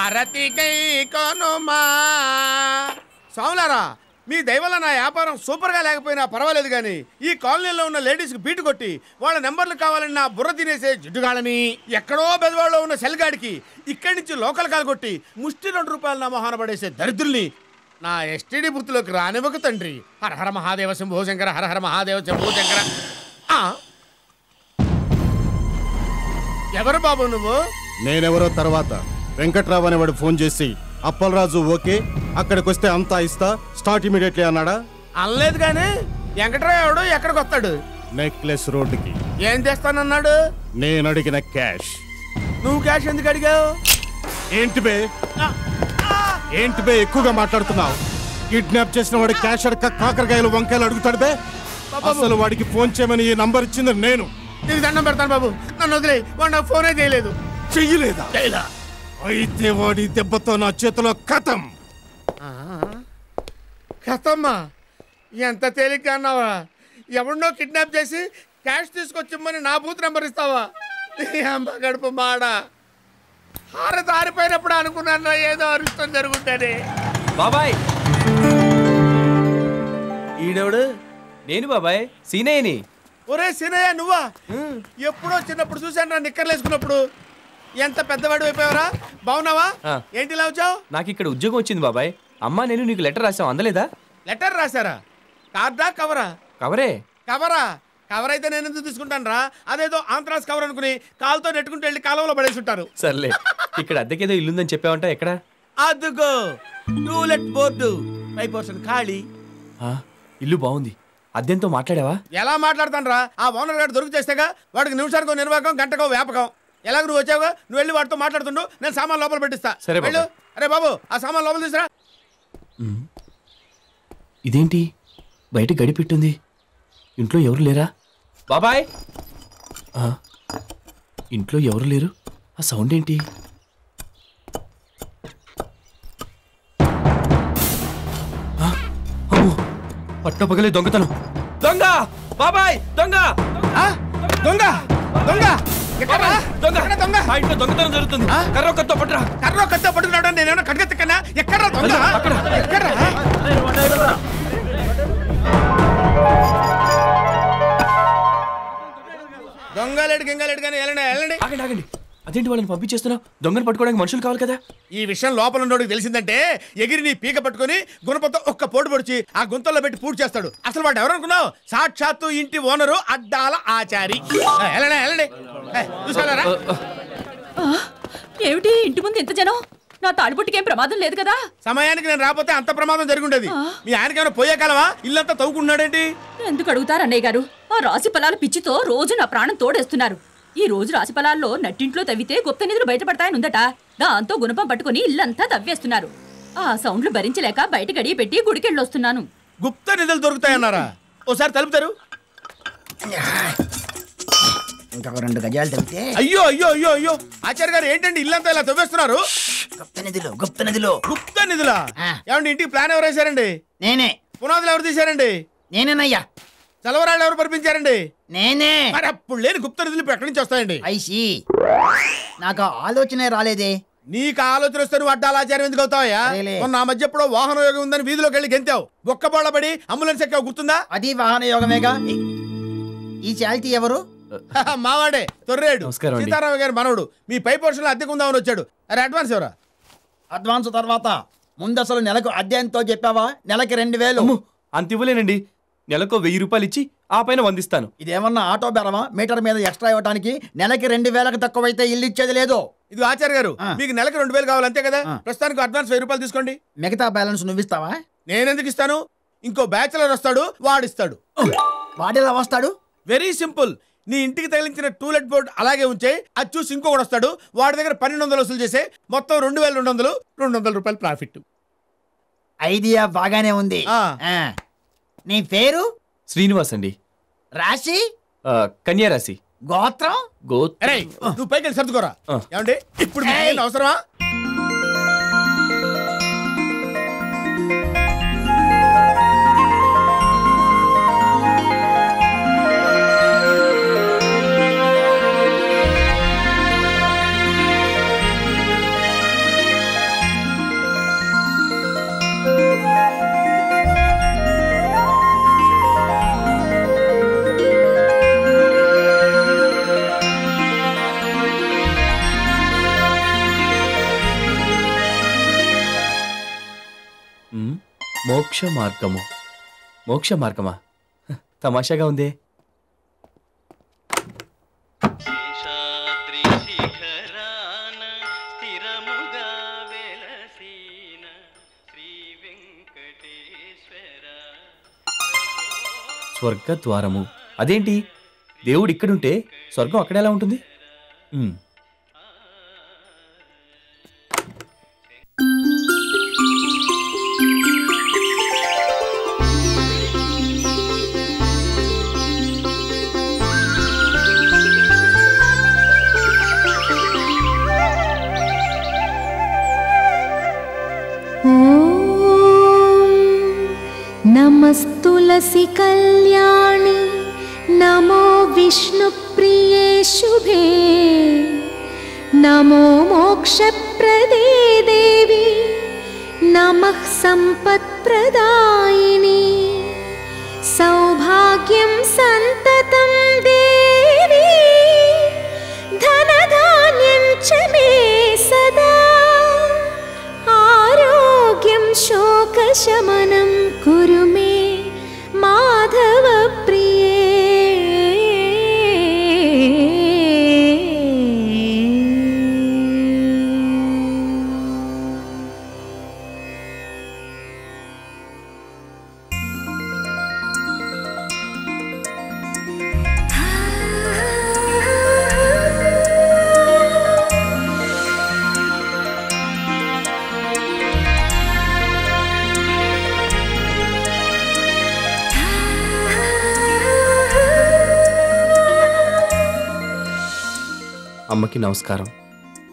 అరతికై కొనుమా. స్వాములారా, మీ దయవల్ల నా వ్యాపారం సూపర్గా లేకపోయినా పర్వాలేదు కానీ ఈ కాలనీలో ఉన్న లేడీస్కి బీటు కొట్టి వాళ్ళ నెంబర్లు కావాలని నా బుర్ర తినేసే జిడ్డుగాళ్ళని, ఎక్కడో బెదవాడలో ఉన్న సెల్గాడికి ఇక్కడి నుంచి లోకల్ కాలు కొట్టి ముష్టి 2 రూపాయలు నా మొహాన పడేసే దరిద్రుల్ని నా ఎస్టీడీ బుర్తిలోకి రానివ్వక తండ్రి. హరహర మహాదేవ శంభో శంకర, హరహర మహాదేవ శంభో శంకర. ఎవరు బాబు నువ్వు? నేనెవరో తర్వాత వెంకట్రావు అనేవాడు ఫోన్ చేసి అప్పలరాజు ఓకే అక్కడికి వస్తే అంతా ఇస్తా స్టార్ట్ ఇమీడియట్లీ అన్నాడా? అనలేదు కానీ వెంకట్రావు ఎవడు ఎక్కడికి వస్తాడు? నెక్లెస్ రోడ్డుకి. ఏం చేస్తానన్నాడు? నేను అడిగిన క్యాష్. నువ్వు క్యాష్ ఎందుకు అడిగావు? ఏంటి బే ఎక్కువగా మాట్లాడుతున్నావు? కిడ్నాప్ చేసిన వాడి క్యాష్ అడక కాకరకాయలు వంకాయలు అడుగుతాడు బే. అసలు వాడికి ఫోన్ చేయమని ఈ నంబర్ ఇచ్చింది నేను. నీకు దండం పెడతాను బాబు, నన్ను వదిలే. వాడు నాకు ఫోనే చేయలేదు. చెయ్యలేదా? అయితే వాడి దెబ్బతో నా చేతిలో కథం. కథమ్మా? ఎంత తేలిగ్గా అన్నావా? ఎవరినో కిడ్నాప్ చేసి క్యాష్ తీసుకొచ్చిమ్మని నా బూత్ నెంబర్ ఇస్తావా? అమ్మ గడుపు మాడ. హారత ఆరిపోయినప్పుడు అనుకున్నాను ఏదో అరిష్టం జరుగుతుంది. బాబాయ్ ఈడెవడు? నేను బాబాయ్ సీనయ్యని. ఒరే సీనయ్య, నువ్వా? ఎప్పుడో చిన్నప్పుడు చూశాను రా నిక్కర్లేసుకున్నప్పుడు. ఎంత పెద్దవాడు అయిపోయావరా? బాగున్నావా? ఏంటి ఇలా వచ్చావు? నాకు ఇక్కడ ఉద్యోగం వచ్చింది బాబాయ్. అమ్మా నేను నీకు లెటర్ రాసాం, అందలేదా? లెటర్ రాశారా? కార్డా కవరా? కవరే. కవరా? కవర్ అయితే నేను ఎందుకు తీసుకుంటాను రా? అదేదో ఆంధ్రాస్ కవర్ అనుకుని కాలుతో నెట్టుకుంటూ వెళ్ళి కాలువలో పడేసుంటారు. సర్లే, ఇక్కడ అద్దెకేదో ఇల్లుందని చెప్పావంట, ఎక్కడ? అదుగో టూలెట్ బోర్డు 5% ఖాళీ. ఇల్లు బాగుంది. అద్దెంతో మాట్లాడావా? ఎలా మాట్లాడతాను రా? ఆ ఓనర్ గారు దొరికి చేస్తేగా వాడికి నిమిషానికో నిర్వాహకం, గంటకో వ్యాపకం. ఎలాగ నువ్వు వచ్చావుగా, నువ్వు వెళ్ళి వాడితో మాట్లాడుతుండు, నేను సామాన్ లోపల పెట్టిస్తా. సరే వెళ్ళు. అరే బాబు, ఆ సామాన్ లోపల తీసురా. ఇదేంటి బయట గడిపెట్టుంది? ఇంట్లో ఎవరు లేరా? బాబాయ్, ఇంట్లో ఎవరు లేరు. ఆ సౌండ్ ఏంటి? పట్టపగలే దొంగతనం. దొంగ బాబాయ్, దొంగ దొంగ దొంగ దొంగ దొంగ. ఆ ఇంట్లో దొంగతనం జరుగుతుంది. కర్ర కత్తో పట్టురా. కర్ర కత్తో పట్టుకురావడం నేనేమన్నా కడగెత్తికన్నా? ఎక్కడ దొంగ? ఎక్కడ? దొంగలేడు గింగలేడు కానీ వెళ్ళండి వెళ్ళండి. ఆగండి ఆగండి, అదేంటి వాళ్ళని పంపించేస్తున్నావు? దొంగను పట్టుకోవడానికి మనుషులు కావాలి కదా. ఈ విషయం లోపల ఉన్నోడికి తెలిసిందంటే ఎగిరి నీ పీక పట్టుకుని గుణపంతో ఒక్క పోటు పొడిచి ఆ గుంతల్లో పెట్టి పూర్తి చేస్తాడు. అసలు వాడు ఎవరనుకున్నావు? సాక్షాత్తు ఇంటి ఓనరు అడ్డాల ఆచారి. వెళ్ళండి వెళ్ళండి, చూసారా? ఏమిటి ఇంటి ముందు ఇంత జనం? నా తాడిపుట్టికేం ప్రమాదం లేదు కదా? సమయానికి నేను రాకపోతే అంత ప్రమాదం జరిగిండేది. మీ ఆయనకేమైనా పోయే కాలవా? ఇల్లంతా తవ్వుకుంటున్నాడేంటి? ఎందుకు అడుగుతారు అన్నయ్య గారు? ఆ రాశి ఫలాల పిచ్చితో రోజు నా ప్రాణం తోడేస్తున్నారు. ఈ రోజు రాశి ఫలాల్లో నట్టింట్లో తవ్వితే గుప్త నిధులు బయటపడతాయని ఉందట. దాంతో గుణపం పట్టుకుని ఇల్లంతా తవ్వేస్తున్నారు. ఆ సౌండ్లు భరించలేక బయట గడియ పెట్టి గుడికెళ్ళొస్తున్నాను. గుప్త నిధులు దొరుకుతాయన్నారా? ఓసారి తలుపుతారు. ఇంకా 2 గజాలు తవ్వితే. అయ్యో అయ్యో అయ్యో అయ్యో, ఆచార్య గారు ఏంటండి ఇల్లంతా ఇలా తవ్వేస్తున్నారు? గుప్త నిధులు గుప్త నిధులు. గుప్త నిధులా? ఏమండి ఇంటికి ప్లాన్ ఎవరు వేశారండి? నేనే. పునాదులు ఎవరు తీశారండి? నేనేనయ్యా. చలవరాళ్ళు ఎవరు పరిపించారండి? నేనే. మరి అప్పుడు లేని గుప్త నిధులు ఇప్పుడు ఎక్కడి నుంచి వస్తాయండి? ఐసి నాకు ఆలోచనే రాలేదే. నీకు ఆలోచన వస్తే నువ్వు అడ్డాల ఆచార్యం ఎందుకు అవుతావయ్యా? నా మధ్య ఎప్పుడో వాహన యోగం ఉందని వీధిలోకి వెళ్ళి గెంతావు, ఒక్కబోళ్ళ పడి అంబులెన్స్ ఎక్కావు, గుర్తుందా? అది వాహన యోగమేగా. ఈ చాల్తీ ఎవరు? మావాడే, తొర్రేడు సీతారామ గారి మనవడు. మీ పై పోర్షన్ లో అద్దెకు ఉందామని వచ్చాడు. అరే అడ్వాన్స్ ఎవరా? అడ్వాన్స్ తర్వాత ముందు అసలు నెలకు అద్దె ఎంతో చెప్పావా? నెలకి 2000. అంత ఇవ్వలేనండి. నెలకు 1000 రూపాయలు ఇచ్చి ఆ పైన 100 ఇస్తాను. ఇదేమన్నా ఆటో బెరమా? మీటర్ మీద ఎక్స్ట్రా ఇవ్వడానికి నెలకి 2000కి తక్కువైతే ఇల్లు ఇచ్చేది లేదు. ఇది ఆచార్య గారు, మీకు నెలకి 2000 కావాలి అంతే కదా? ప్రస్తుతానికి అడ్వాన్స్ 1000 రూపాయలు తీసుకోండి. మిగతా బ్యాలెన్స్ నువ్విస్తావా? నేనెందుకు ఇస్తాను? ఇంకో బ్యాచులర్ వస్తాడు, వాడిస్తాడు. వాడేలా వస్తాడు? Very simple. నీ ఇంటికి తగిలించిన టూలెట్ బోర్డు అలాగే ఉంచే, అది చూసి ఇంకొకటి వస్తాడు, వాడి దగ్గర 1200 వసూలు చేసే, మొత్తం 2200, 200 రూపాయలు ప్రాఫిట్. ఐడియా బాగానే ఉంది. నీ పేరు? శ్రీనివాస్ అండి. రాశి? కన్యా రాశి. గోత్రం? నువ్వు పైకి వెళ్ళి సర్దుకోరా. ఏమండి ఇప్పుడు అవసరమా? మోక్ష మార్గము. మోక్ష మార్గమా? తమాషాగా ఉందే. స్వర్గద్వారము అదేంటి? దేవుడు ఇక్కడుంటే స్వర్గం అక్కడ ఎలా ఉంటుంది? नमस्तुलसी कल्याणी नमो विष्णुप्रिये शुभे नमो मोक्षप्रदे देवी नमः सम्पत्प्रदायिनी सौभाग्यं सन्ततं देवी धनधान्यं च मे सदा आरोग्यं शोकशमनं कुरु मे माधव प्रिये। అమ్మకి నమస్కారం.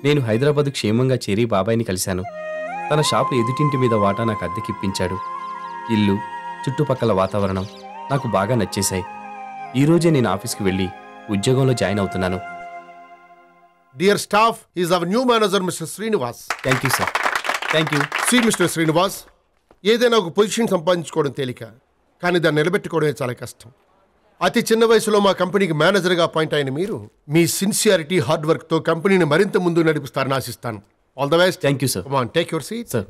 నేను హైదరాబాద్ క్షేమంగా చేరి బాబాయిని కలిశాను. తన షాపు ఎదుటింటి మీద వాటా నాకు అద్దెకిప్పించాడు. ఇల్లు, చుట్టుపక్కల వాతావరణం నాకు బాగా నచ్చేశాయి. ఈరోజే నేను ఆఫీస్కి వెళ్ళి ఉద్యోగంలో జాయిన్ అవుతున్నాను. Dear staff, is our new manager mister Srinivas. Thank you sir. Thank you. See mister Srinivas, ఏదైనా ఒక పొజిషన్ సంపాదించుకోవడం తేలిక, కానీ దాన్ని నిలబెట్టుకోవడమే చాలా కష్టం. అతి చిన్న వయసులో మా కంపెనీకి మేనేజర్గా అపాయింట్ అయిన మీరు మీ సిన్సియారిటీ, హార్డ్ వర్క్తో కంపెనీని మరింత ముందు నడిపిస్తారని ఆశిస్తాను. All the best. Thank you sir. Come on, take your seat. Sir.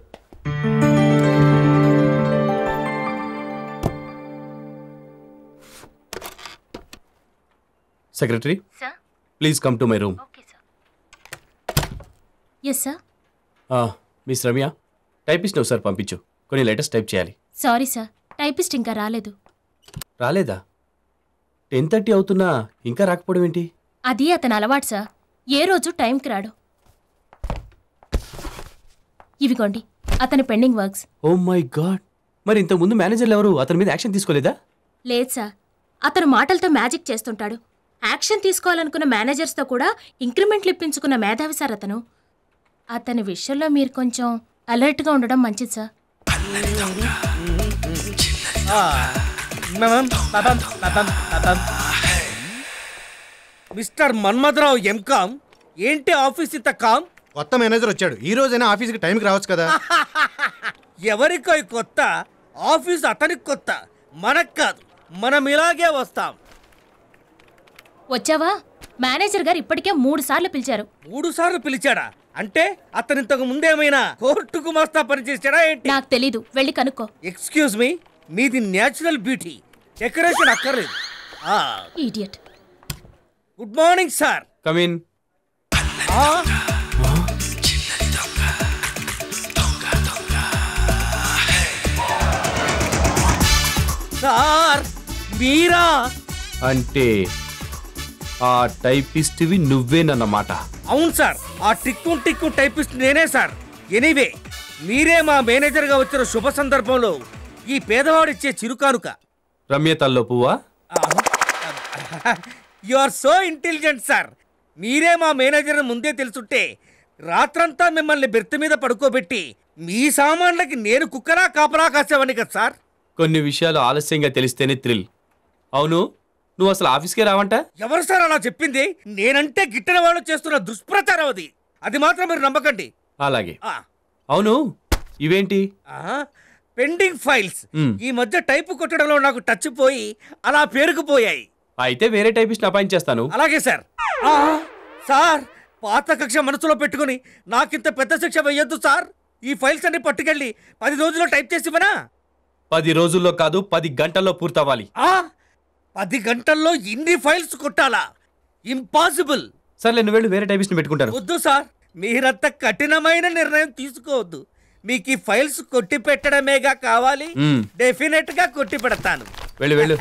Secretary, please come to my room. Yes sir. Miss Ramya, typist ఒకసారి పంపించు. కొన్ని లెటర్స్ టైప్ చేయాలి. సారీ సార్, టైపిస్ట్ ఇంకా రాలేదు. రాలేదా? 10:30 అవుతున్నా ఇంకా రాకపోవడం ఏంటి? అది అతని అలవాటు సార్, ఏ రోజు టైంకి రాడు. ఇవిగోండి అతని pending works. Oh my God, మరి ఇంతకుముందు మేనేజర్లు ఎవరు అతని మీద యాక్షన్ తీసుకోలేదా? లేదు సార్, అతను మాటలతో మ్యాజిక్ చేస్తుంటాడు. యాక్షన్ తీసుకోవాలనుకున్న మేనేజర్స్తో కూడా ఇంక్రిమెంట్లు ఇప్పించుకున్న మేధావి సార్ అతను. అతని విషయంలో మీరు కొంచెం అలర్ట్గా ఉండడం మంచిది సార్. మిస్టర్ మన్మథరావు ఎంకామ్, ఏంటి ఆఫీస్ ఇంత కామ్? కొత్త మేనేజర్ వచ్చాడు, ఈ రోజైనా ఆఫీస్కి టైంకి రావచ్చు కదా. ఎవరికో కొత్త ఆఫీస్, అతనికి కొత్త, మనకు కాదు. మనం ఇలాగే వస్తాం. వచ్చావా? మేనేజర్ గారు ఇప్పటికే 3 సార్లు పిలిచారు. 3 సార్లు పిలిచాడా? అంటే అతను ఇంతకు ముందేమైనా కోర్టుకు మస్తా పనిచేసాడా ఏంటి? నాకు తెలీదు, వెళ్ళి కనుక్కో. ఎక్స్క్యూజ్ మీ, మీది న్యాచురల్ బ్యూటీ, డెకరేషన్ అక్కర్లేదు. Idiot. Good morning sir. Come in. Sir మీరా? అంటే ఆ టైపిస్ట్వి నువ్వేనన్నమాట. అవును సార్, ఆ టిక్కు టైపిస్ట్ నేనే సార్. ఎనీవే, మీరే మా మేనేజర్గా వచ్చిన శుభ సందర్భంలో ఈ పేదవాడిచ్చే చిరుకానుక. రమ్య తల్లో పువ్వా? You are so intelligent sir. మీరే మా మేనేజర్ ముందే తెలుసుంటే రాత్రంతా మిమ్మల్ని బెర్త్ మీద పడుకోబెట్టి మీ సామాన్లకి నేను కుక్కరా కాపరా కాసేవాడిని కదా సార్. కొన్ని విషయాలు ఆలస్యంగా తెలిస్తేనే థ్రిల్. అవును, నువ్వు అసలు ఆఫీస్కే రావంట? ఎవరు సార్ అలా చెప్పింది? నేనంటే గిట్టని వాళ్ళు చేస్తున్న దుష్ప్రచారం అది. అది మాత్రం మీరు నమ్మకండి. అలాగే. అవును, ఇవేంటి? Pending files. ఈ మధ్య టైపు కొట్టడంలో నాకు టచ్ పోయి అలా పేరుకుపోయాయి. అయితే వేరే టైపిస్ట్ అపాయింట్ చేస్తాను. అలాగే సార్. సార్, పాత కక్ష మనసులో పెట్టుకుని నాకింత పెద్ద శిక్ష వేయొద్దు సార్. ఈ ఫైల్స్ అన్ని పట్టుకెళ్ళి 10 రోజుల్లో టైప్ చేసి ఇవ్వనా? 10 రోజుల్లో కాదు 10 గంటల్లో పూర్తవ్వాలి. 10 గంటల్లో ఇన్ని ఫైల్స్ కొట్టాలా? ఇంపాసిబుల్. సర్లే నువ్వు వెళ్ళు, వేరే టైపిస్ట్ని పెట్టుకుంటాను. వద్దు సార్, మీరంత కఠినమైన నిర్ణయం తీసుకోవద్దు. మీకు ఈ ఫైల్స్ కొట్టి పెట్టడమేగా కావాలి. డెఫినెట్ గా కొట్టి పెడతాను. వెళ్ళు.